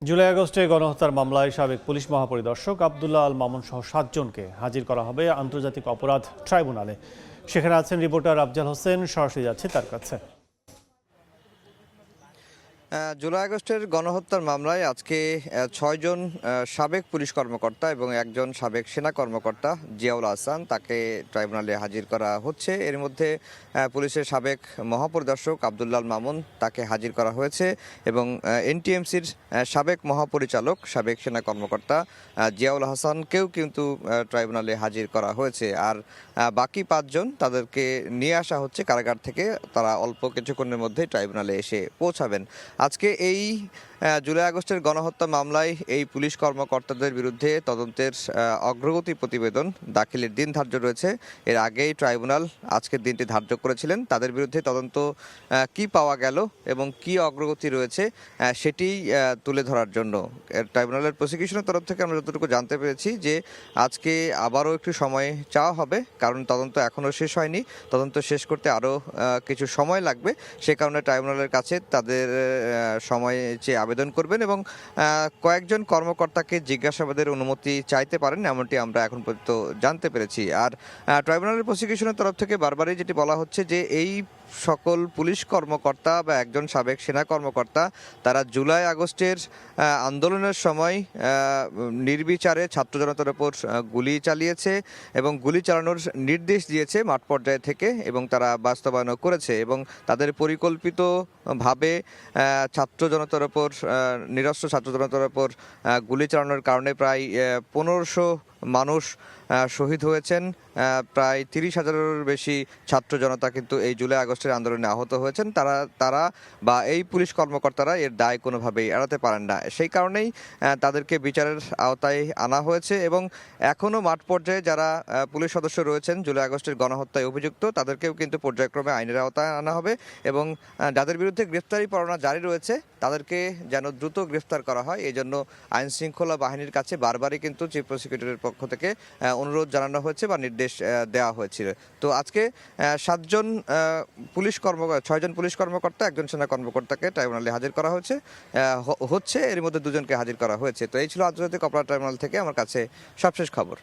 জুলাই আগস্টে গণহত্যার মামলায় সাবেক পুলিশ মহাপরিদর্শক আব্দুল্লাহ আল মামুন সহ ৭ জনকে হাজির করা হবে আন্তর্জাতিক অপরাধ ট্রাইব্যুনালে। সেখানে আছেন রিপোর্টার আফজাল হোসেন, সরাসরি যাচ্ছে তার কাছে। জুলাই আগস্টের গণহত্যার মামলায় আজকে ৬ জন সাবেক পুলিশ কর্মকর্তা এবং একজন সাবেক সেনা কর্মকর্তা জিয়াউল আহসান তাকে ট্রাইব্যুনালে হাজির করা হচ্ছে। এর মধ্যে পুলিশের সাবেক মহাপরিদর্শক আব্দুল্লাহ আল মামুন তাকে হাজির করা হয়েছে এবং এনটিএমসির সাবেক মহাপরিচালক সাবেক সেনা কর্মকর্তা জিয়াউল আহসানকেও কিন্তু ট্রাইব্যুনালে হাজির করা হয়েছে। আর বাকি ৫ জন তাদেরকে নিয়ে আসা হচ্ছে কারাগার থেকে। তারা অল্প কিছুক্ষণের মধ্যে ট্রাইব্যুনালে এসে পৌঁছাবেন। আজকে এই জুলাই আগস্টের গণহত্যা মামলায় এই পুলিশ কর্মকর্তাদের বিরুদ্ধে তদন্তের অগ্রগতি প্রতিবেদন দাখিলের দিন ধার্য রয়েছে। এর আগেই ট্রাইব্যুনাল আজকের দিনটি ধার্য করেছিলেন। তাদের বিরুদ্ধে তদন্ত কি পাওয়া গেল এবং কি অগ্রগতি রয়েছে সেটি তুলে ধরার জন্য ট্রাইব্যুনালের প্রসিকিউশনের তরফ থেকে আমরা যতটুকু জানতে পেরেছি যে আজকে আবারও একটু সময় চাওয়া হবে, কারণ তদন্ত এখনও শেষ হয়নি। তদন্ত শেষ করতে আরও কিছু সময় লাগবে। সে কারণে ট্রাইব্যুনালের কাছে তাদের সময় চেয়ে আবেদন করবেন এবং কয়েকজন কর্মকর্তাকে জিজ্ঞাসাবাদের অনুমতি চাইতে পারেন, এমনটি আমরা এখন পর্যন্ত জানতে পেরেছি। আর ট্রাইব্যুনালের প্রসিকিউশনের তরফ থেকে বারবারই যেটি বলা হচ্ছে যে এই সকল পুলিশ কর্মকর্তা বা একজন সাবেক সেনা কর্মকর্তা তারা জুলাই আগস্টের আন্দোলনের সময় নির্বিচারে ছাত্র জনতার উপর গুলি চালিয়েছে এবং গুলি চালানোর নির্দেশ দিয়েছে মাঠ পর্যায়ে থেকে, এবং তারা বাস্তবায়নও করেছে এবং তাদের পরিকল্পিতভাবে ছাত্র জনতার উপর নিরস্ত্র ছাত্র জনতার উপর গুলি চালানোর কারণে প্রায় ১৫০০ মানুষ শহীদ হয়েছেন। প্রায় ৩০,০০০-এর বেশি ছাত্র জনতা কিন্তু এই জুলাই আগস্টের আন্দোলনে আহত হয়েছেন। তারা বা এই পুলিশ কর্মকর্তারা এর দায় কোনোভাবেই এড়াতে পারেন না। সেই কারণেই তাদেরকে বিচারের আওতায় আনা হয়েছে এবং এখনও মাঠ পর্যায়ে যারা পুলিশ সদস্য রয়েছেন জুলাই আগস্টের গণহত্যায় অভিযুক্ত তাদেরকেও কিন্তু পর্যায়ক্রমে আইনের আওতায় আনা হবে এবং যাদের বিরুদ্ধে গ্রেফতারি পরোয়ানা জারি রয়েছে তাদেরকে যেন দ্রুত গ্রেফতার করা হয়, এই জন্য আইন শৃঙ্খলা বাহিনীর কাছে বারবারই কিন্তু চিফ প্রসিকিউটরের পক্ষ থেকে অনুরোধ জানানো হয়েছে বা নির্দেশ দেওয়া হয়েছিল। তো আজকে ৬ জন পুলিশ কর্মকর্তা একজন সেনা কর্মকর্তাকে ট্রাইব্যুনালে হাজির করা হচ্ছে এর মধ্যে ২ জনকে হাজির করা হয়েছে। তো এই ছিল আন্তর্জাতিক অপরাধ ট্রাইব্যুনাল থেকে আমার কাছে সবশেষ খবর।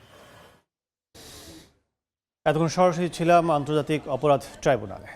এতক্ষণ সরাসরি ছিলাম আন্তর্জাতিক অপরাধ ট্রাইব্যুনালে।